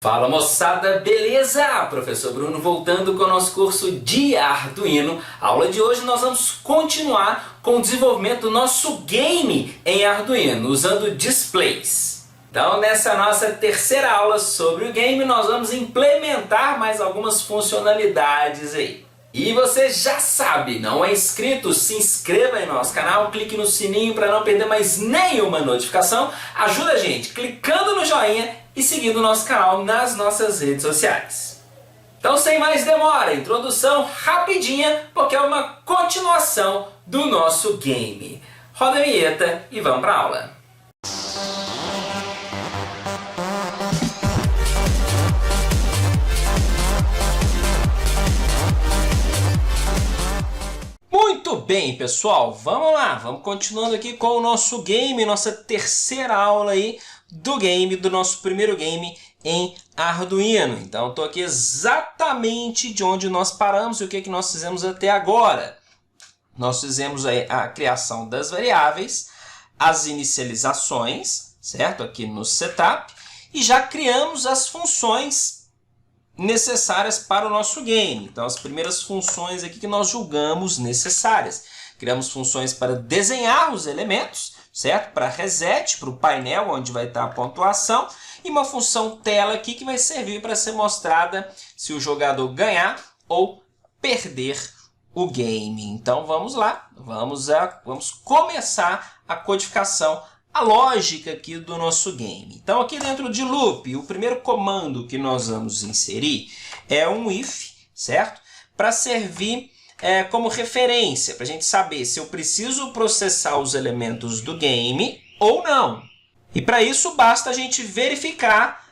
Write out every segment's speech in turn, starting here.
Fala moçada, beleza? Professor Bruno voltando com o nosso curso de Arduino. A aula de hoje nós vamos continuar com o desenvolvimento do nosso game em Arduino, usando displays. Então nessa nossa terceira aula sobre o game nós vamos implementar mais algumas funcionalidades aí. E você já sabe, não é inscrito? Se inscreva em nosso canal, clique no sininho para não perder mais nenhuma notificação. Ajuda a gente clicando no joinha e seguindo o nosso canal nas nossas redes sociais. Então sem mais demora, introdução rapidinha, porque é uma continuação do nosso game. Roda a vinheta e vamos para a aula. Muito bem, pessoal, vamos lá, vamos continuando aqui com o nosso game, nossa terceira aula aí do game, do nosso primeiro game em Arduino. Então, estou aqui exatamente de onde nós paramos e o que nós fizemos até agora. Nós fizemos aí a criação das variáveis, as inicializações, certo? Aqui no setup, e já criamos as funções necessárias para o nosso game. Então, as primeiras funções aqui que nós julgamos necessárias. Criamos funções para desenhar os elementos, certo? Para reset, para o painel onde vai estar a pontuação, e uma função tela aqui que vai servir para ser mostrada se o jogador ganhar ou perder o game. Então, vamos lá, vamos começar a codificação, a lógica aqui do nosso game. Então, aqui dentro de loop, o primeiro comando que nós vamos inserir é um if, certo? Para servir como referência, para a gente saber se eu preciso processar os elementos do game ou não. E para isso, basta a gente verificar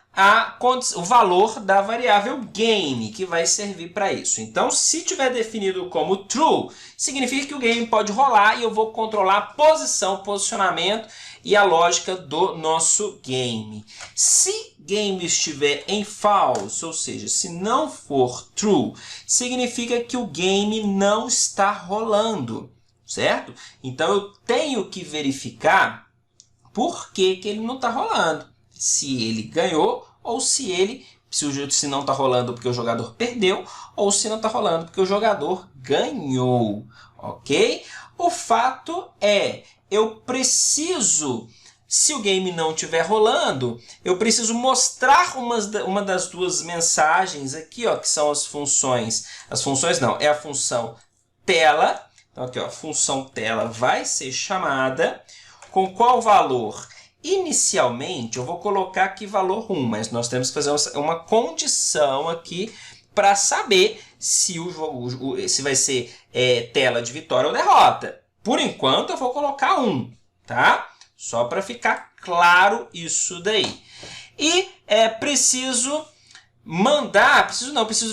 o valor da variável game, que vai servir para isso. Então, se tiver definido como true, significa que o game pode rolar e eu vou controlar a posição, posicionamento e a lógica do nosso game. Se game estiver em false, ou seja, se não for true, significa que o game não está rolando, certo? Então, eu tenho que verificar por que ele não está rolando. Se ele ganhou ou se não está rolando porque o jogador perdeu ou se não está rolando porque o jogador ganhou, ok? O fato é, eu preciso, se o game não estiver rolando, eu preciso mostrar uma das duas mensagens aqui, ó, que são as funções não, é a função tela. Então aqui, ó, a função tela vai ser chamada com qual valor? Inicialmente, eu vou colocar aqui valor 1, mas nós temos que fazer uma condição aqui para saber se se vai ser tela de vitória ou derrota. Por enquanto, eu vou colocar 1, tá? Só para ficar claro isso daí. E preciso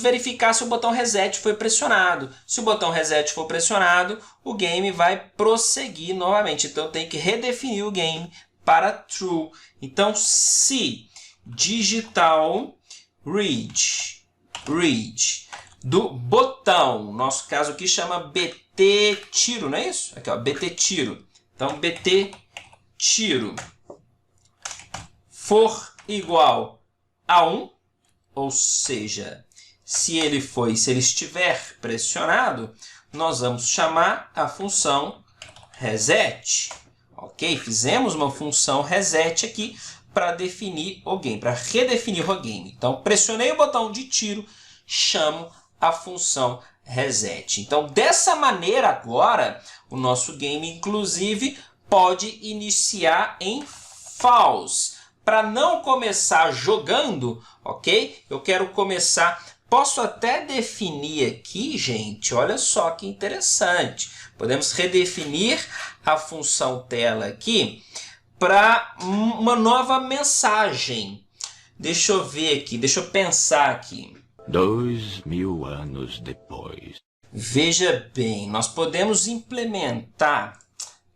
verificar se o botão reset foi pressionado. Se o botão reset for pressionado, o game vai prosseguir novamente. Então, eu tenho que redefinir o game para true. Então, se digital read do botão, nosso caso aqui chama BT tiro, não é isso? Aqui, ó, BT tiro. Então, BT tiro for igual a 1, ou seja, se ele estiver pressionado, nós vamos chamar a função reset. Ok? Fizemos uma função reset aqui para definir o game, para redefinir o game. Então, pressionei o botão de tiro, chamo a função reset. Então, dessa maneira agora, o nosso game, inclusive, pode iniciar em false. Para não começar jogando, ok? Eu quero começar... Posso até definir aqui, gente, olha só que interessante. Podemos redefinir a função tela aqui para uma nova mensagem. Deixa eu ver aqui, deixa eu pensar aqui. 2000 anos depois. Veja bem, nós podemos implementar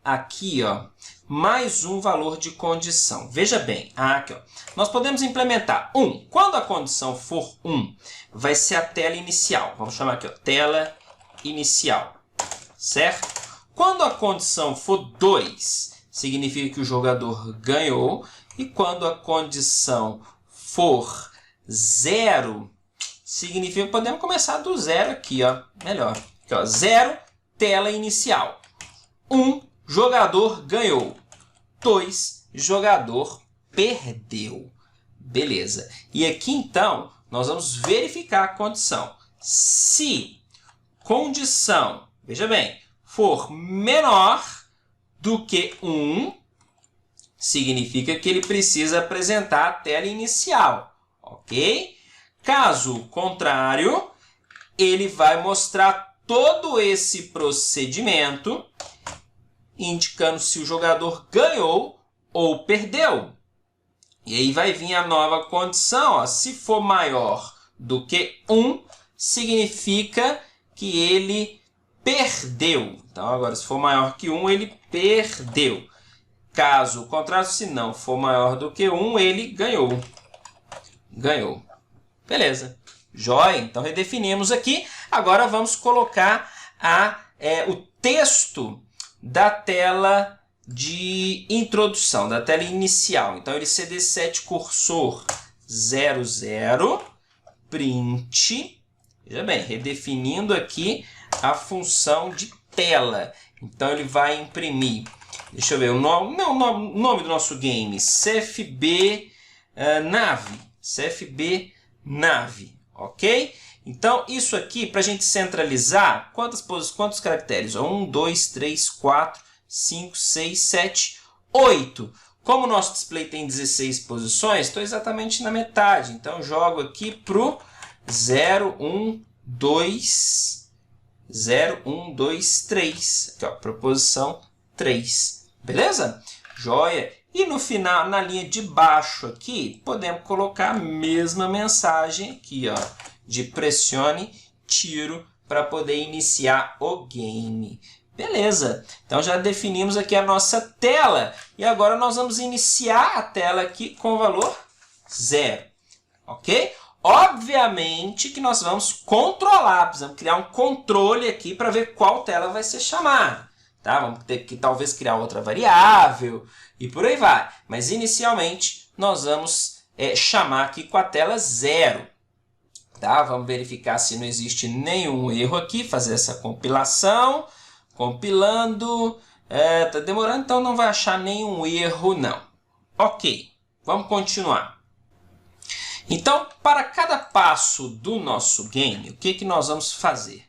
aqui, ó, mais um valor de condição. Veja bem, aqui, ó, nós podemos implementar 1. Quando a condição for 1, vai ser a tela inicial. Vamos chamar aqui, ó, tela inicial, certo? Quando a condição for 2, significa que o jogador ganhou. E quando a condição for 0 significa, podemos começar do 0 aqui, ó, melhor. Aqui, ó, 0, tela inicial. 1, jogador ganhou. 2, jogador perdeu. Beleza. E aqui, então, nós vamos verificar a condição. Se condição, veja bem, for menor do que 1, significa que ele precisa apresentar a tela inicial, ok? Caso contrário, ele vai mostrar todo esse procedimento, indicando se o jogador ganhou ou perdeu. E aí vai vir a nova condição, ó, se for maior do que 1, significa que ele perdeu. Então, agora, se for maior que 1, ele perdeu. Caso contrário, se não for maior do que 1, ele ganhou. Ganhou. Beleza. Jóia. Então, redefinimos aqui. Agora, vamos colocar o texto da tela de introdução, da tela inicial. Então, ele CD7 cursor 00 print. Veja bem, redefinindo aqui a função de tela. Então, ele vai imprimir, deixa eu ver, o nome do nosso game, CFB Nave. CFB Nave, ok? Então, isso aqui, para a gente centralizar, quantos caracteres? 1, 2, 3, 4, 5, 6, 7, 8. Como o nosso display tem 16 posições, estou exatamente na metade. Então, jogo aqui para o 0, 1, 2, 0, 1, 2, 3. Aqui, ó, para a posição 3. Beleza? Joia. E no final, na linha de baixo aqui, podemos colocar a mesma mensagem aqui, ó, de pressione tiro para poder iniciar o game. Beleza. Então já definimos aqui a nossa tela e agora nós vamos iniciar a tela aqui com o valor 0. Ok? Obviamente que nós vamos controlar, precisamos criar um controle aqui para ver qual tela vai ser chamada. Tá? Vamos ter que talvez criar outra variável e por aí vai. Mas inicialmente nós vamos chamar aqui com a tela 0. Tá? Vamos verificar se não existe nenhum erro aqui, fazer essa compilação. Compilando. Tá demorando, então não vai achar nenhum erro não. Ok, vamos continuar. Então, para cada passo do nosso game, o que nós vamos fazer?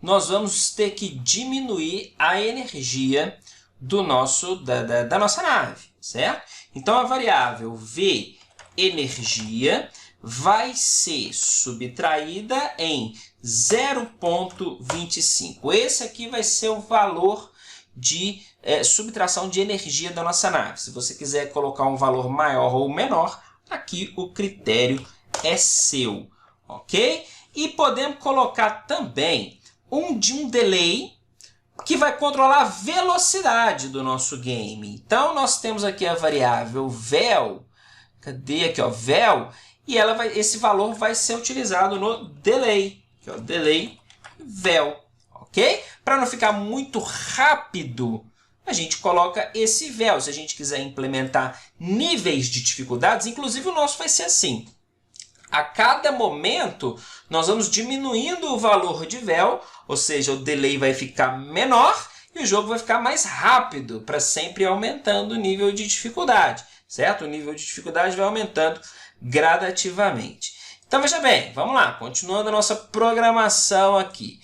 Nós vamos ter que diminuir a energia da nossa nave, certo? Então, a variável v energia vai ser subtraída em 0,25. Esse aqui vai ser o valor de subtração de energia da nossa nave. Se você quiser colocar um valor maior ou menor, aqui o critério é seu, ok? E podemos colocar também um delay que vai controlar a velocidade do nosso game. Então, nós temos aqui a variável vel. Cadê aqui, ó, vel? E esse valor vai ser utilizado no delay. Aqui, ó, delay vel, ok? Para não ficar muito rápido, a gente coloca esse vel. Se a gente quiser implementar níveis de dificuldades, inclusive o nosso vai ser assim. A cada momento, nós vamos diminuindo o valor de vel, ou seja, o delay vai ficar menor e o jogo vai ficar mais rápido, para sempre aumentando o nível de dificuldade, certo? O nível de dificuldade vai aumentando gradativamente. Então, veja bem, vamos lá, continuando a nossa programação aqui.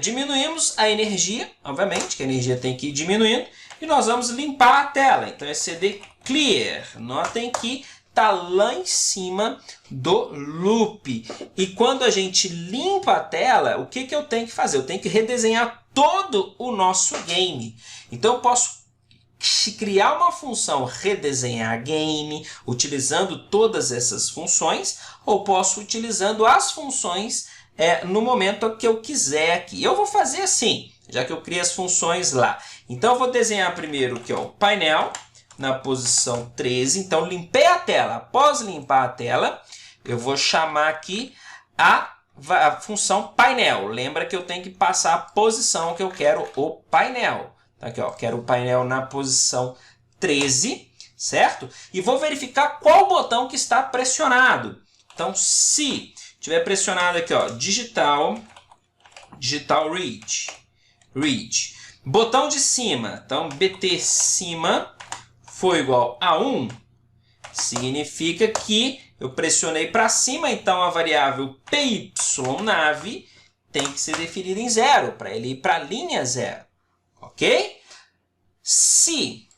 Diminuímos a energia, obviamente, que a energia tem que ir diminuindo, e nós vamos limpar a tela. Então, é cd clear. Notem que está lá em cima do loop. E quando a gente limpa a tela, o que eu tenho que fazer? Eu tenho que redesenhar todo o nosso game. Então, eu posso criar uma função redesenhar game, utilizando todas essas funções, ou posso utilizando as funções no momento que eu quiser aqui. Eu vou fazer assim, já que eu criei as funções lá. Então, eu vou desenhar primeiro aqui, ó, o painel, na posição 13. Então, limpei a tela. Após limpar a tela, eu vou chamar aqui a função painel. Lembra que eu tenho que passar a posição que eu quero o painel. Então, aqui, ó, quero o painel na posição 13, certo? E vou verificar qual botão que está pressionado. Então, se tiver pressionado aqui, ó, digital read, botão de cima, então BT cima foi igual a 1, significa que eu pressionei para cima, então a variável PYNAV tem que ser definida em 0, para ele ir para a linha 0, ok? Se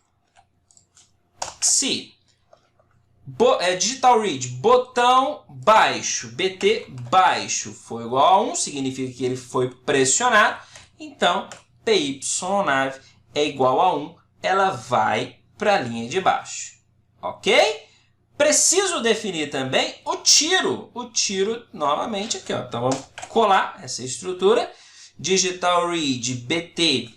digital read, botão baixo, BT baixo foi igual a 1, significa que ele foi pressionado, então PYNAV é igual a 1, ela vai para a linha de baixo, ok? Preciso definir também o tiro. O tiro, novamente, aqui, ó. Então, vamos colar essa estrutura. Digital read BT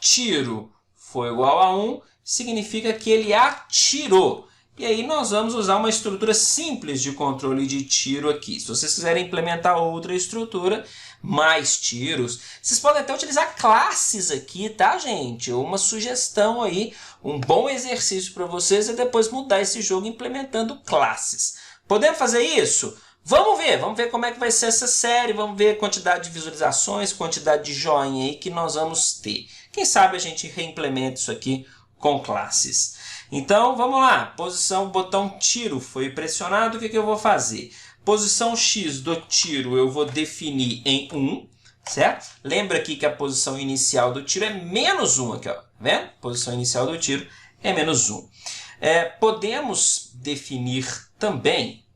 tiro foi igual a 1, significa que ele atirou. E aí nós vamos usar uma estrutura simples de controle de tiro aqui. Se vocês quiserem implementar outra estrutura, mais tiros, vocês podem até utilizar classes aqui, tá, gente? Uma sugestão aí, um bom exercício para vocês é depois mudar esse jogo implementando classes. Podemos fazer isso? Vamos ver como é que vai ser essa série, vamos ver a quantidade de visualizações, quantidade de joinha aí que nós vamos ter. Quem sabe a gente reimplementa isso aqui com classes. Então, vamos lá. Posição, botão tiro foi pressionado, o que eu vou fazer? Posição X do tiro eu vou definir em 1, certo? Lembra aqui que a posição inicial do tiro é menos 1 aqui, ó. Tá vendo? Posição inicial do tiro é menos 1. Podemos definir também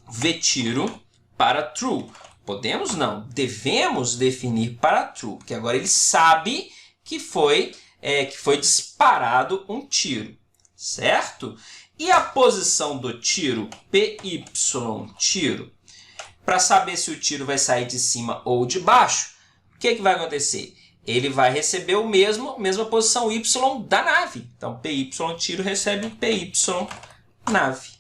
VTiro para true. Podemos não, devemos definir para true, porque agora ele sabe que foi disparado um tiro, certo? E a posição do tiro, PY tiro, para saber se o tiro vai sair de cima ou de baixo, o que vai acontecer? Ele vai receber mesma posição Y da nave. Então, PY tiro recebe PY nave.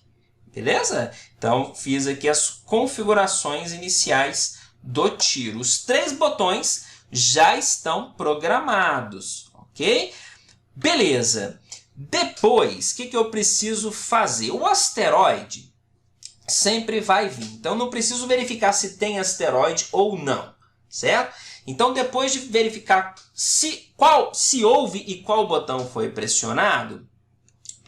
Beleza? Então, fiz aqui as configurações iniciais do tiro. Os 3 botões já estão programados, ok? Beleza. Depois, o que eu preciso fazer? O asteroide sempre vai vir. Então, não preciso verificar se tem asteroide ou não, certo? Então, depois de verificar se houve e qual botão foi pressionado,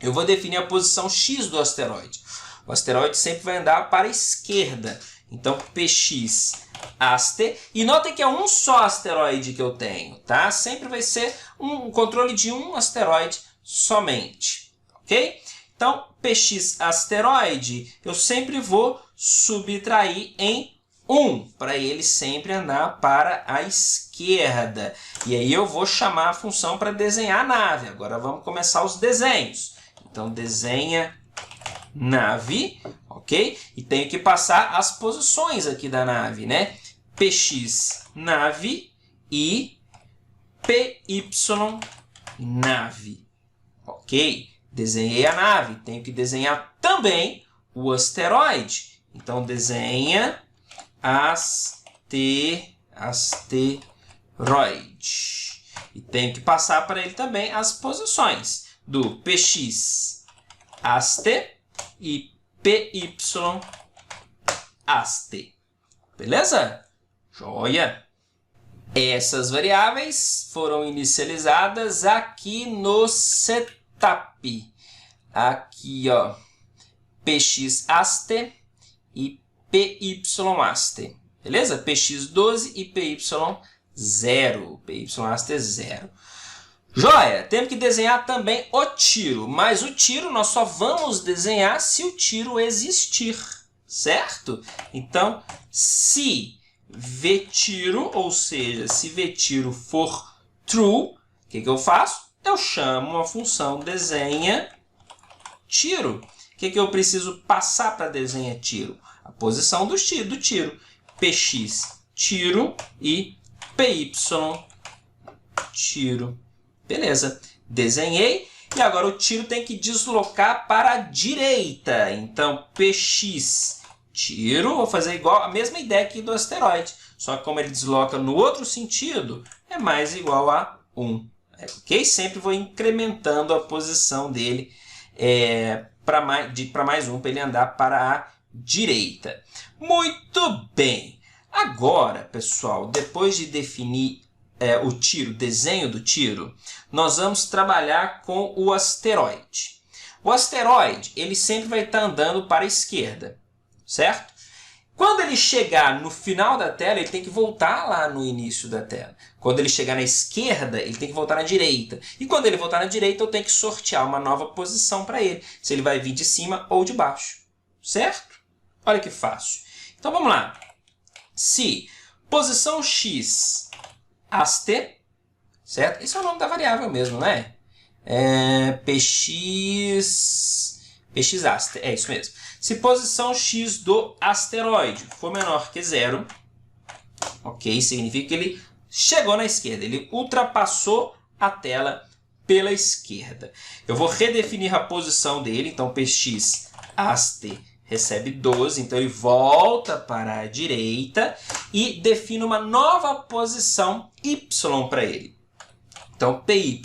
eu vou definir a posição X do asteroide. O asteroide sempre vai andar para a esquerda. Então, PX aster. E notem que é um só asteroide que eu tenho, tá? Sempre vai ser um controle de um asteroide somente, ok? Então, PX asteroide, eu sempre vou subtrair em 1, para ele sempre andar para a esquerda. E aí eu vou chamar a função para desenhar a nave. Agora vamos começar os desenhos. Então, desenha nave, ok? E tenho que passar as posições aqui da nave, né? PX nave e PY nave. Ok? Desenhei a nave. Tenho que desenhar também o asteroide. Então, desenha asteroide. E tenho que passar para ele também as posições do PX aster e PY aster. Beleza? Joia! Essas variáveis foram inicializadas aqui no setup. Aqui, ó, PX aster e PY aster. Beleza? PX12 e PY0. PY aster 0. Joia! Temos que desenhar também o tiro. Mas o tiro nós só vamos desenhar se o tiro existir. Certo? Então, se VTiro, ou seja, se VTiro for true, o que eu faço? Eu chamo a função desenha tiro. O que eu preciso passar para desenha tiro? A posição do tiro. PX tiro e PY tiro. Beleza. Desenhei. E agora o tiro tem que deslocar para a direita. Então, PX tiro, vou fazer igual a mesma ideia aqui do asteroide. Só que como ele desloca no outro sentido, é mais igual a 1. Ok? Sempre vou incrementando a posição dele para mais 1, para ele andar para a direita. Muito bem. Agora, pessoal, depois de definir o tiro, desenho do tiro, nós vamos trabalhar com o asteroide. O asteroide, ele sempre vai estar andando para a esquerda, certo? Quando ele chegar no final da tela, ele tem que voltar lá no início da tela. Quando ele chegar na esquerda, ele tem que voltar na direita. E quando ele voltar na direita, eu tenho que sortear uma nova posição para ele. Se ele vai vir de cima ou de baixo. Certo? Olha que fácil. Então vamos lá. Se posição x aste, certo? Esse é o nome da variável mesmo, né? px aste, é isso mesmo. Se posição x do asteroide for menor que 0, ok, significa que ele chegou na esquerda, ele ultrapassou a tela pela esquerda. Eu vou redefinir a posição dele, então px aste recebe 12, então ele volta para a direita e define uma nova posição y para ele. Então py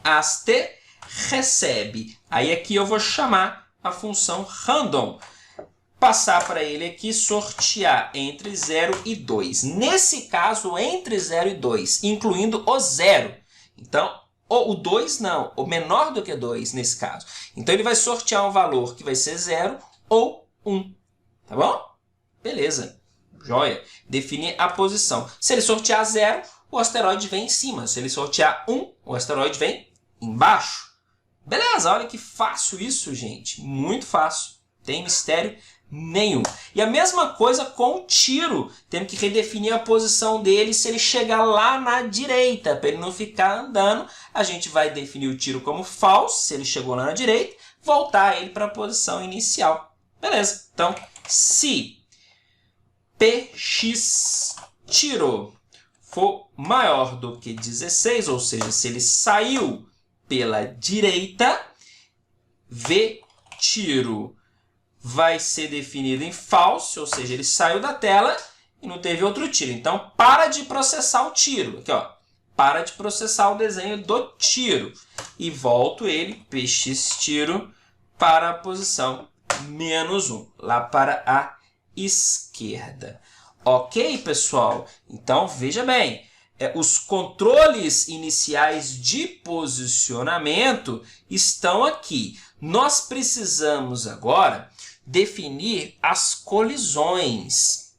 aste recebe, aí aqui eu vou chamar a função random, passar para ele aqui, sortear entre 0 e 2. Nesse caso, entre 0 e 2, incluindo o 0. Então, o 2 não, o menor do que 2 nesse caso. Então, ele vai sortear um valor que vai ser 0 ou 1. Tá bom? Beleza. Joia. Definir a posição. Se ele sortear 0, o asteroide vem em cima. Se ele sortear 1, o asteroide vem embaixo. Beleza, olha que fácil isso, gente. Muito fácil. Tem mistério nenhum. E a mesma coisa com o tiro. Temos que redefinir a posição dele se ele chegar lá na direita. Para ele não ficar andando, a gente vai definir o tiro como false, se ele chegou lá na direita, voltar ele para a posição inicial. Beleza. Então, se px tiro for maior do que 16, ou seja, se ele saiu pela direita, v tiro vai ser definido em false, ou seja, ele saiu da tela e não teve outro tiro. Então, para de processar o tiro. Aqui, ó, para de processar o desenho do tiro. E volto ele, px tiro, para a posição -1, lá para a esquerda. Ok, pessoal? Então, veja bem. Os controles iniciais de posicionamento estão aqui. Nós precisamos agora definir as colisões.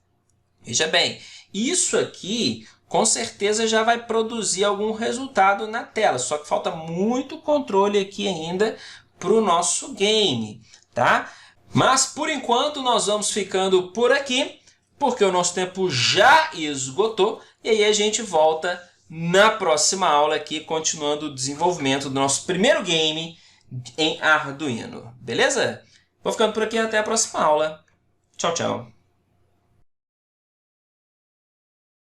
Veja bem, isso aqui com certeza já vai produzir algum resultado na tela, só que falta muito controle aqui ainda para o nosso game, tá? Mas por enquanto nós vamos ficando por aqui, porque o nosso tempo já esgotou. E aí a gente volta na próxima aula aqui, continuando o desenvolvimento do nosso primeiro game em Arduino. Beleza? Vou ficando por aqui, até a próxima aula. Tchau, tchau.